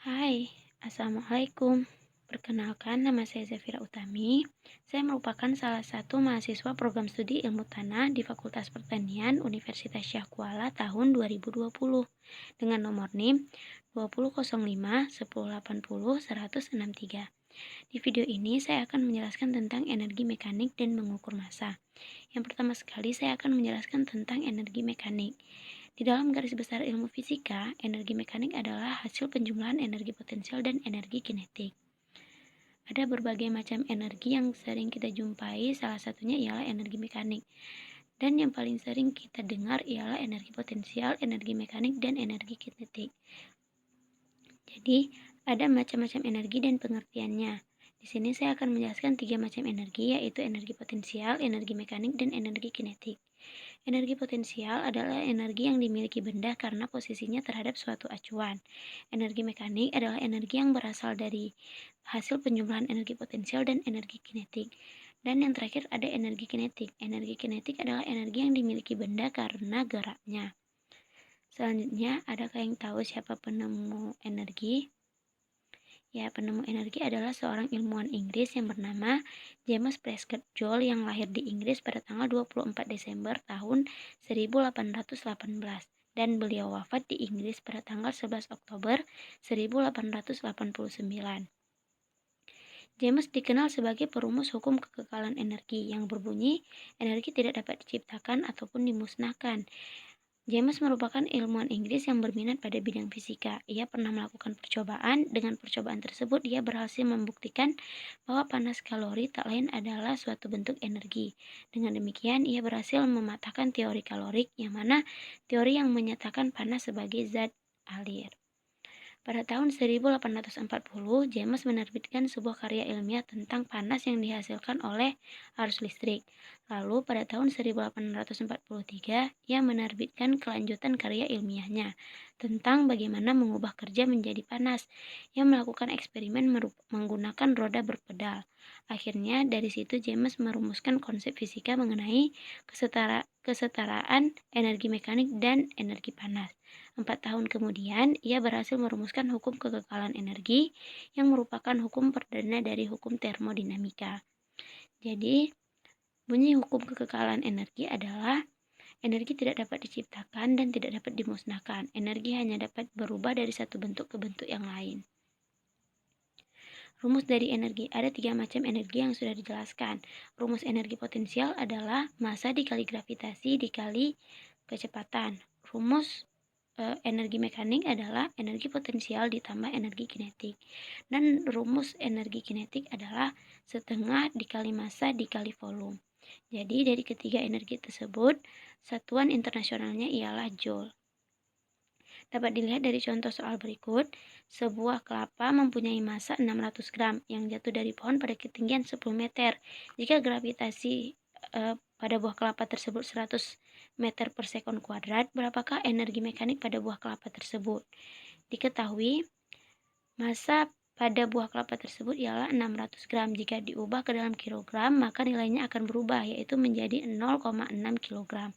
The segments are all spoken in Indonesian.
Hai, Assalamualaikum. Perkenalkan, nama saya Zafira Utami. Saya merupakan salah satu mahasiswa program studi ilmu tanah di Fakultas Pertanian Universitas Syah Kuala tahun 2020 dengan nomor NIM 2005 1080 163. Di video ini saya akan menjelaskan tentang energi mekanik dan mengukur massa. Yang pertama sekali saya akan menjelaskan tentang energi mekanik. Di dalam garis besar ilmu fisika, energi mekanik adalah hasil penjumlahan energi potensial dan energi kinetik. Ada berbagai macam energi yang sering kita jumpai, salah satunya ialah energi mekanik. Dan yang paling sering kita dengar ialah energi potensial, energi mekanik, dan energi kinetik. Jadi, ada macam-macam energi dan pengertiannya. Di sini saya akan menjelaskan 3 macam energi, yaitu energi potensial, energi mekanik, dan energi kinetik. Energi potensial adalah energi yang dimiliki benda karena posisinya terhadap suatu acuan. Energi mekanik adalah energi yang berasal dari hasil penjumlahan energi potensial dan energi kinetik. Dan yang terakhir ada energi kinetik. Energi kinetik adalah energi yang dimiliki benda karena geraknya. Selanjutnya, adakah yang tahu siapa penemu energi? Ya, penemu energi adalah seorang ilmuwan Inggris yang bernama James Prescott Joule yang lahir di Inggris pada tanggal 24 Desember tahun 1818 dan beliau wafat di Inggris pada tanggal 11 Oktober 1889. James dikenal sebagai perumus hukum kekekalan energi yang berbunyi, energi tidak dapat diciptakan ataupun dimusnahkan. James merupakan ilmuwan Inggris yang berminat pada bidang fisika. Ia pernah melakukan percobaan. Dengan percobaan tersebut, ia berhasil membuktikan bahwa panas kalori tak lain adalah suatu bentuk energi. Dengan demikian, ia berhasil mematahkan teori kalorik, yang mana teori yang menyatakan panas sebagai zat alir. Pada tahun 1840, James menerbitkan sebuah karya ilmiah tentang panas yang dihasilkan oleh arus listrik. Lalu pada tahun 1843, ia menerbitkan kelanjutan karya ilmiahnya tentang bagaimana mengubah kerja menjadi panas. Ia melakukan eksperimen menggunakan roda berpedal. Akhirnya dari situ James merumuskan konsep fisika mengenai kesetaraan energi mekanik dan energi panas. 4 tahun kemudian, ia berhasil merumuskan hukum kekekalan energi yang merupakan hukum perdana dari hukum termodinamika. Jadi, bunyi hukum kekekalan energi adalah energi tidak dapat diciptakan dan tidak dapat dimusnahkan. Energi hanya dapat berubah dari satu bentuk ke bentuk yang lain. Rumus dari energi, ada 3 macam energi yang sudah dijelaskan. Rumus energi potensial adalah massa dikali gravitasi dikali kecepatan. Rumus energi mekanik adalah energi potensial ditambah energi kinetik. Dan rumus energi kinetik adalah setengah dikali massa dikali volume. Jadi dari ketiga energi tersebut, satuan internasionalnya ialah joule. Dapat dilihat dari contoh soal berikut, sebuah kelapa mempunyai massa 600 gram yang jatuh dari pohon pada ketinggian 10 meter. Jika gravitasi pada buah kelapa tersebut 100 meter per sekon kuadrat, berapakah energi mekanik pada buah kelapa tersebut? Diketahui, massa pada buah kelapa tersebut ialah 600 gram. Jika diubah ke dalam kilogram, maka nilainya akan berubah, yaitu menjadi 0,6 kilogram.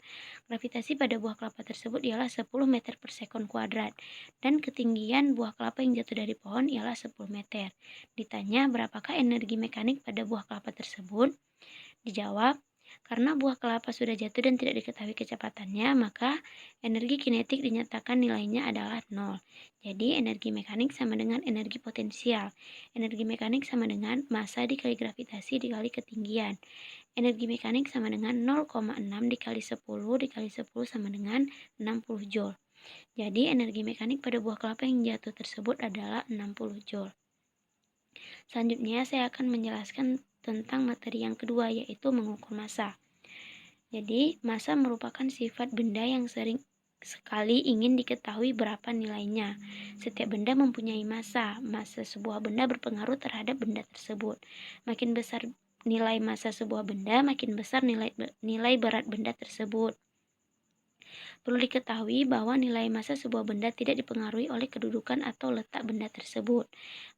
Gravitasi pada buah kelapa tersebut ialah 10 meter per sekon kuadrat, dan ketinggian buah kelapa yang jatuh dari pohon ialah 10 meter. Ditanya, berapakah energi mekanik pada buah kelapa tersebut? Dijawab, karena buah kelapa sudah jatuh dan tidak diketahui kecepatannya, maka energi kinetik dinyatakan nilainya adalah 0. Jadi energi mekanik sama dengan energi potensial. Energi mekanik sama dengan massa dikali gravitasi dikali ketinggian. Energi mekanik sama dengan 0,6 dikali 10 dikali 10 sama dengan 60 joule. Jadi energi mekanik pada buah kelapa yang jatuh tersebut adalah 60 joule. Selanjutnya saya akan menjelaskan tentang materi yang kedua, yaitu mengukur massa. Jadi, massa merupakan sifat benda yang sering sekali ingin diketahui berapa nilainya. Setiap benda mempunyai massa. Massa sebuah benda berpengaruh terhadap benda tersebut. Makin besar nilai massa sebuah benda, makin besar nilai berat benda tersebut. Perlu diketahui bahwa nilai massa sebuah benda tidak dipengaruhi oleh kedudukan atau letak benda tersebut.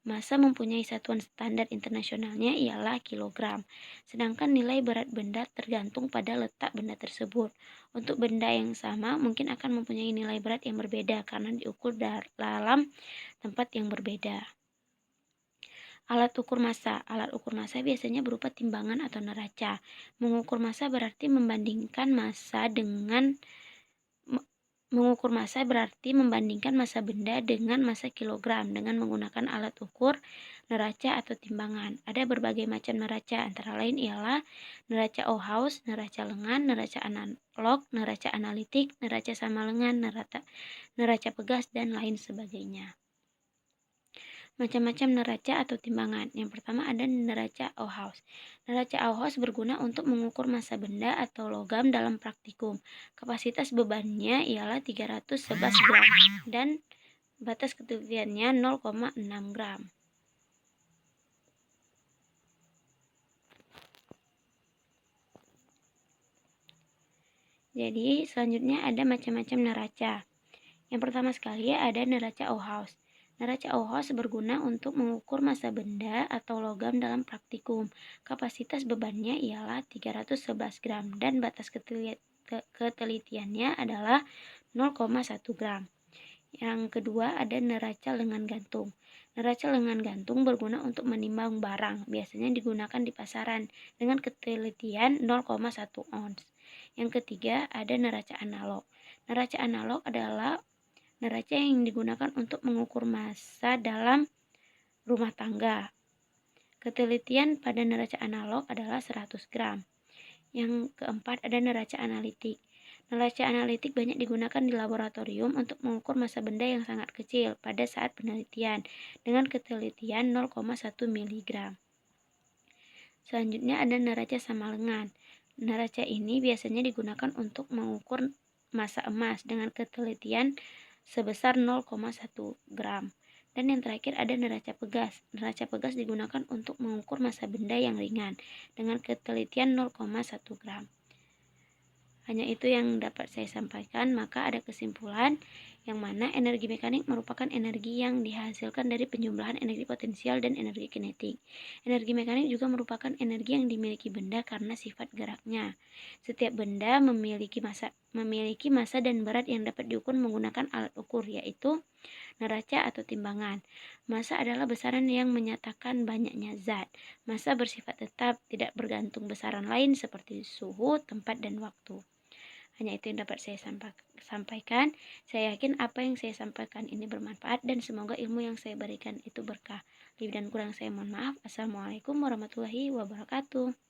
Massa mempunyai satuan standar internasionalnya ialah kilogram, sedangkan nilai berat benda tergantung pada letak benda tersebut. Untuk benda yang sama mungkin akan mempunyai nilai berat yang berbeda karena diukur dalam tempat yang berbeda. Alat ukur massa. Alat ukur massa biasanya berupa timbangan atau neraca. Mengukur massa berarti membandingkan massa massa benda dengan massa kilogram dengan menggunakan alat ukur, neraca atau timbangan. Ada berbagai macam neraca, antara lain ialah neraca Ohaus, neraca lengan, neraca analog, neraca analitik, neraca sama lengan, neraca pegas, dan lain sebagainya. Macam-macam neraca atau timbangan. Yang pertama ada neraca Ohaus. Neraca Ohaus berguna untuk mengukur massa benda atau logam dalam praktikum. Kapasitas bebannya ialah 311 gram dan batas ketelitiannya 0,6 gram. Jadi selanjutnya ada macam-macam neraca. Yang pertama sekali ada neraca Ohaus. Neraca Ohaus berguna untuk mengukur massa benda atau logam dalam praktikum. Kapasitas bebannya ialah 311 gram dan batas ketelitiannya adalah 0,1 gram. Yang kedua ada neraca lengan gantung. Neraca lengan gantung berguna untuk menimbang barang, biasanya digunakan di pasaran dengan ketelitian 0,1 ons. Yang ketiga ada neraca analog. Neraca analog adalah neraca yang digunakan untuk mengukur massa dalam rumah tangga. Ketelitian pada neraca analog adalah 100 gram. Yang keempat ada neraca analitik. Neraca analitik banyak digunakan di laboratorium untuk mengukur massa benda yang sangat kecil pada saat penelitian dengan ketelitian 0,1 mg. Selanjutnya ada neraca sama lengan. Neraca ini biasanya digunakan untuk mengukur massa emas dengan ketelitian sebesar 0,1 gram. Dan yang terakhir ada neraca pegas. Neraca pegas digunakan untuk mengukur massa benda yang ringan dengan ketelitian 0,1 gram. Hanya itu yang dapat saya sampaikan, maka ada kesimpulan yang mana energi mekanik merupakan energi yang dihasilkan dari penjumlahan energi potensial dan energi kinetik. Energi mekanik juga merupakan energi yang dimiliki benda karena sifat geraknya. Setiap benda memiliki massa dan berat yang dapat diukur menggunakan alat ukur, yaitu neraca atau timbangan. Massa adalah besaran yang menyatakan banyaknya zat. Massa bersifat tetap, tidak bergantung besaran lain seperti suhu, tempat, dan waktu. Hanya itu yang dapat saya sampaikan. Saya yakin apa yang saya sampaikan ini bermanfaat dan semoga ilmu yang saya berikan itu berkah. Lebih dan kurang saya mohon maaf. Assalamualaikum warahmatullahi wabarakatuh.